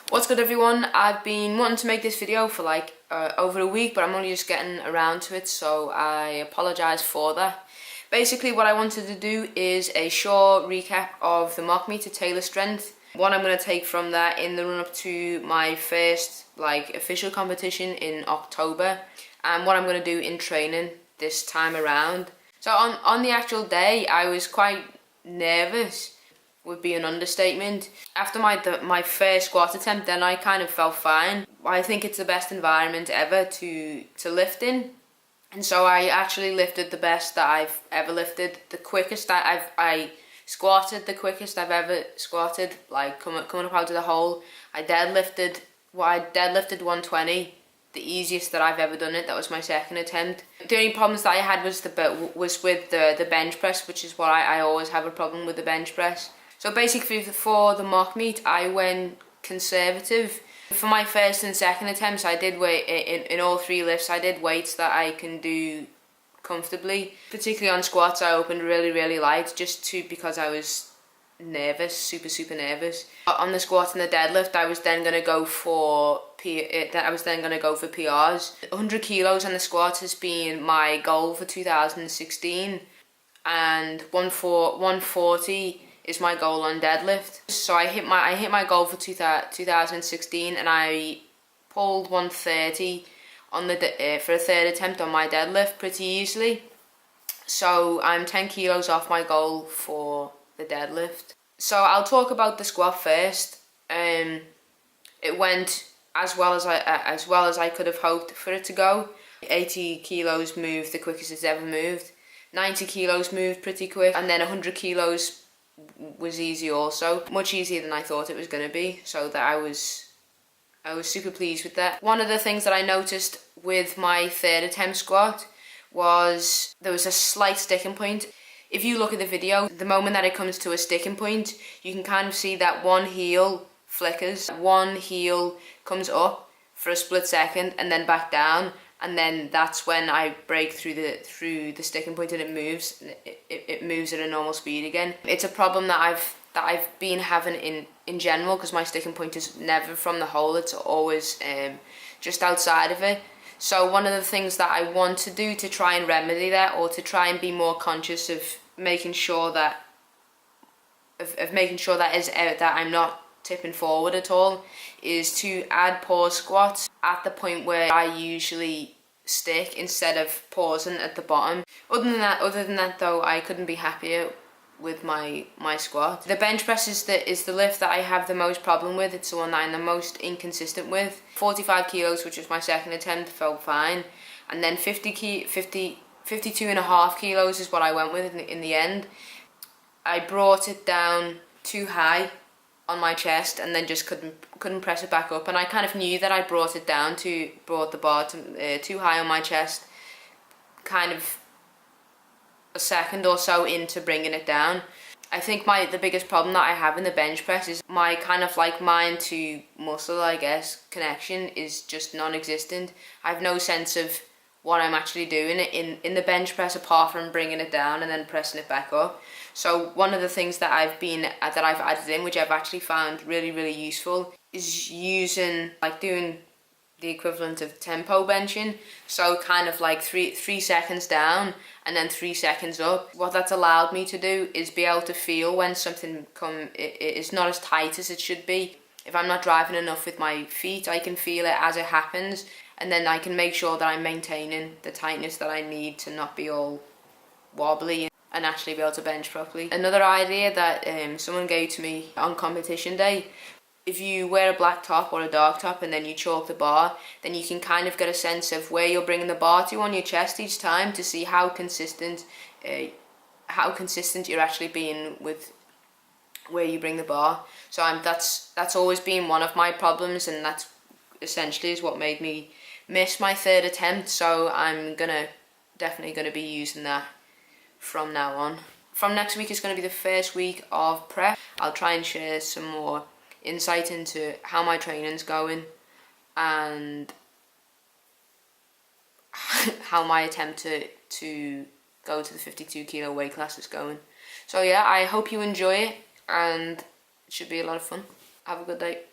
What's good, everyone? I've been wanting to make this video for like over a week, but I'm only just getting around to it, so I apologise for that. Basically, what I wanted to do is a short recap of the mock meet at Taylor Strength. What I'm going to take from that in the run up to my first official competition in October, and what I'm going to do in training this time around. So on the actual day, I was quite nervous, would be an understatement. After my first squat attempt, then I kind of felt fine. I think it's the best environment ever to lift in, and so I actually lifted the best that I've ever lifted, the quickest that I squatted, the quickest I've ever squatted, like coming up out of the hole. I deadlifted 120, the easiest that I've ever done it. That was my second attempt. The only problems that I had was with the bench press, which is what I always have a problem with, the bench press. So basically for the mock meet, I went conservative. For my first and second attempts, I did in all three lifts, I did weights that I can do comfortably. Particularly on squats, I opened really light, because I was nervous, super nervous. On the squat and the deadlift, I was then gonna go for PRs. 100 kilos on the squat has been my goal for 2016, and 140 is my goal on deadlift. So I hit my goal for 2016, and I pulled 130 on for a third attempt on my deadlift pretty easily. So I'm 10 kilos off my goal for the deadlift. So I'll talk about the squat first. It went as well as I could have hoped for it to go. 80 kilos moved the quickest it's ever moved. 90 kilos moved pretty quick, and then 100 kilos was easy also, much easier than I thought it was going to be, so that I was super pleased with that. One of the things that I noticed with my third attempt squat was there was a slight sticking point. If you look at the video, the moment that it comes to a sticking point, you can kind of see that one heel flickers, one heel comes up for a split second and then back down, and then that's when I break through the sticking point, and it moves. It moves at a normal speed again. It's a problem that I've been having in general, because my sticking point is never from the hole. It's always just outside of it. So one of the things that I want to do to try and remedy that, or to try and be more conscious of making sure that that I'm not tipping forward at all, is to add pause squats at the point where I usually stick, instead of pausing at the bottom. Other than that though, I couldn't be happier with my squat. The bench press is the lift that I have the most problem with. It's the one that I'm the most inconsistent with. 45 kilos, which was my second attempt, felt fine, and then 52.5 kilos is what I went with in the end. I brought it down too high on my chest, and then just couldn't press it back up, and I kind of knew that I brought the bar too high on my chest, kind of a second or so into bringing it down. I think the biggest problem that I have in the bench press is my kind of mind to muscle, I guess, connection is just non-existent. I have no sense of what I'm actually doing in the bench press, apart from bringing it down and then pressing it back up. So one of the things that I've added in, which I've actually found really useful, is doing the equivalent of tempo benching. So kind of like three seconds down and then 3 seconds up. What that's allowed me to do is be able to feel when something it's not as tight as it should be. If I'm not driving enough with my feet, I can feel it as it happens, and then I can make sure that I'm maintaining the tightness that I need to not be all wobbly and actually be able to bench properly. Another idea that someone gave to me on competition day: if you wear a black top or a dark top and then you chalk the bar, then you can kind of get a sense of where you're bringing the bar to on your chest each time, to see how consistent you're actually being with where you bring the bar. So that's always been one of my problems, and that's essentially is what made me miss my third attempt. So I'm definitely gonna be using that from now on. From next week is going to be the first week of prep. I'll try and share some more insight into how my training's going, and how my attempt to go to the 52 kilo weight class is going. So yeah, I hope you enjoy it, and it should be a lot of fun. Have a good day.